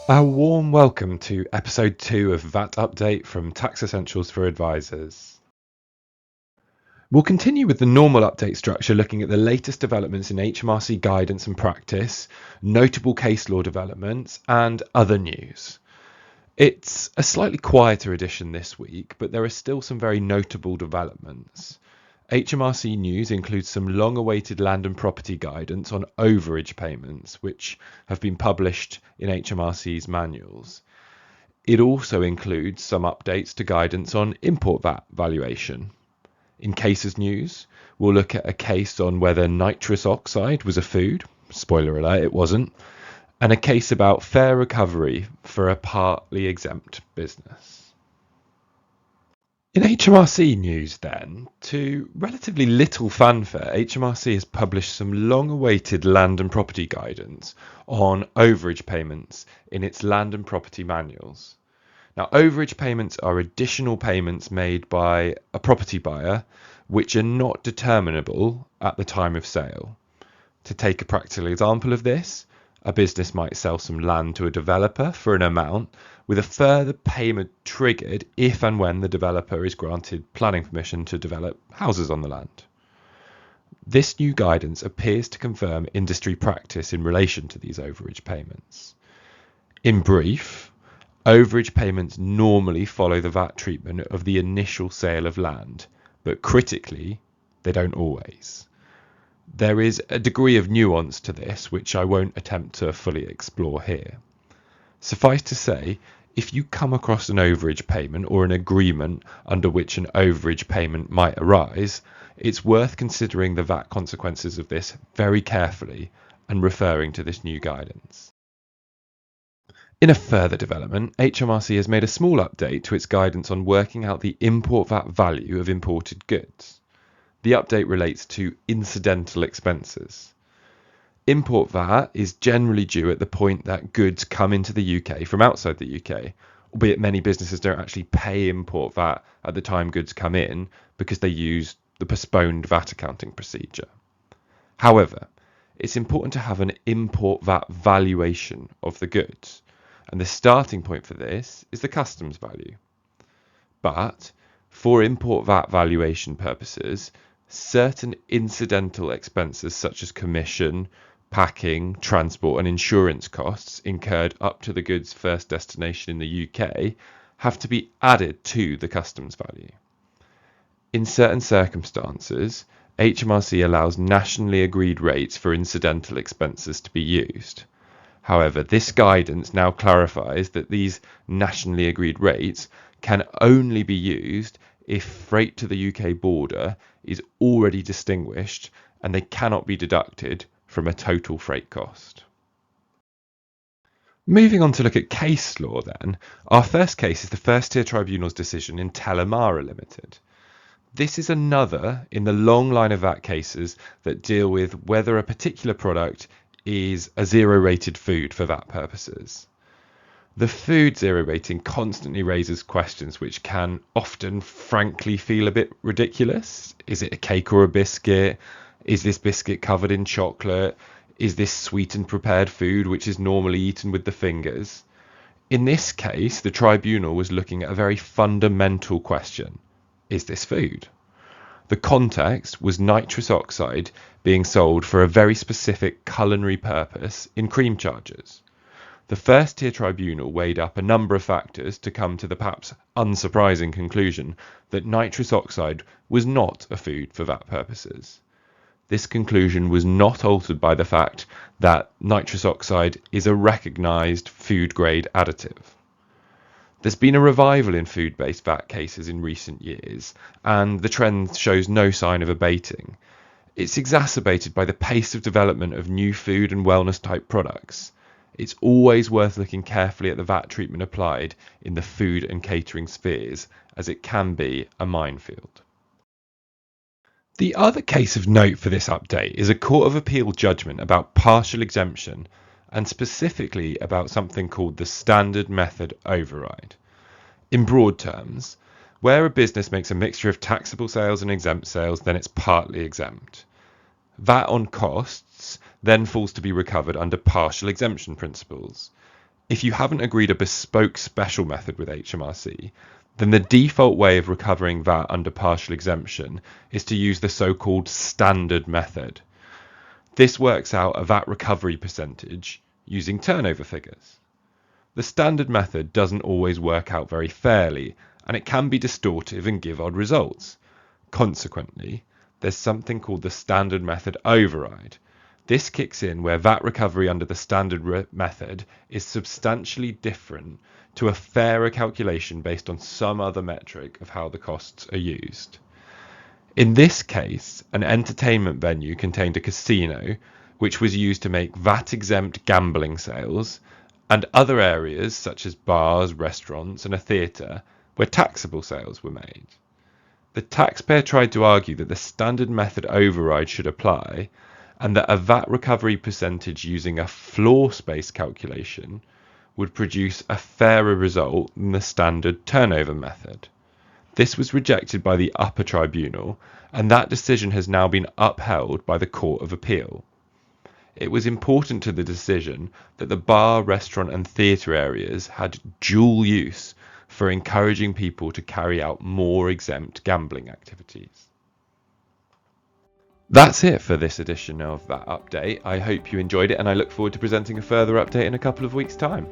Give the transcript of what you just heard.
A warm welcome to episode 2 of VAT Update from Tax Essentials for Advisors. We'll continue with the normal update structure, looking at the latest developments in HMRC guidance and practice, notable case law developments, and other news. It's a slightly quieter edition this week, but there are still some very notable developments. HMRC news includes some long-awaited land and property guidance on overage payments, which have been published in HMRC's manuals. It also includes some updates to guidance on import VAT valuation. In cases news, we'll look at a case on whether nitrous oxide was a food. Spoiler alert, it wasn't. And a case about fair recovery for a partly exempt business. In HMRC news then, to relatively little fanfare, HMRC has published some long-awaited land and property guidance on overage payments in its land and property manuals. Now, overage payments are additional payments made by a property buyer which are not determinable at the time of sale. To take a practical example of this, a business might sell some land to a developer for an amount, with a further payment triggered if and when the developer is granted planning permission to develop houses on the land. This new guidance appears to confirm industry practice in relation to these overage payments. In brief, overage payments normally follow the VAT treatment of the initial sale of land, but critically, they don't always. There is a degree of nuance to this, which I won't attempt to fully explore here. Suffice to say, if you come across an overage payment or an agreement under which an overage payment might arise, it's worth considering the VAT consequences of this very carefully and referring to this new guidance. In a further development, HMRC has made a small update to its guidance on working out the import VAT value of imported goods. The update relates to incidental expenses. Import VAT is generally due at the point that goods come into the UK from outside the UK, albeit many businesses don't actually pay import VAT at the time goods come in because they use the postponed VAT accounting procedure. However, it's important to have an import VAT valuation of the goods, and the starting point for this is the customs value. But for import VAT valuation purposes, certain incidental expenses such as commission, packing, transport and insurance costs incurred up to the goods' first destination in the UK have to be added to the customs value. In certain circumstances, HMRC allows nationally agreed rates for incidental expenses to be used. However, this guidance now clarifies that these nationally agreed rates can only be used if freight to the UK border is already distinguished and they cannot be deducted from a total freight cost. Moving on to look at case law then, our first case is the First Tier Tribunal's decision in Telemara Limited. This is another in the long line of VAT cases that deal with whether a particular product is a zero-rated food for VAT purposes. The food zero rating constantly raises questions which can often frankly feel a bit ridiculous. Is it a cake or a biscuit? Is this biscuit covered in chocolate? Is this sweetened prepared food which is normally eaten with the fingers? In this case, the tribunal was looking at a very fundamental question. Is this food? The context was nitrous oxide being sold for a very specific culinary purpose in cream chargers. The First Tier Tribunal weighed up a number of factors to come to the perhaps unsurprising conclusion that nitrous oxide was not a food for VAT purposes. This conclusion was not altered by the fact that nitrous oxide is a recognised food-grade additive. There's been a revival in food-based VAT cases in recent years, and the trend shows no sign of abating. It's exacerbated by the pace of development of new food and wellness-type products. It's always worth looking carefully at the VAT treatment applied in the food and catering spheres, as it can be a minefield. The other case of note for this update is a Court of Appeal judgment about partial exemption, and specifically about something called the standard method override. In broad terms, where a business makes a mixture of taxable sales and exempt sales, then it's partly exempt. VAT on costs then falls to be recovered under partial exemption principles. If you haven't agreed a bespoke special method with HMRC, then the default way of recovering VAT under partial exemption is to use the so-called standard method. This works out a VAT recovery percentage using turnover figures. The standard method doesn't always work out very fairly, and it can be distortive and give odd results. Consequently, there's something called the standard method override. This kicks in where VAT recovery under the standard method is substantially different to a fairer calculation based on some other metric of how the costs are used. In this case, an entertainment venue contained a casino, which was used to make VAT-exempt gambling sales, and other areas such as bars, restaurants, and a theatre where taxable sales were made. The taxpayer tried to argue that the standard method override should apply, and that a VAT recovery percentage using a floor space calculation would produce a fairer result than the standard turnover method. This was rejected by the upper tribunal, and that decision has now been upheld by the Court of Appeal. It was important to the decision that the bar, restaurant, and theatre areas had dual use for encouraging people to carry out more exempt gambling activities. That's it for this edition of that update. I hope you enjoyed it, and I look forward to presenting a further update in a couple of weeks' time.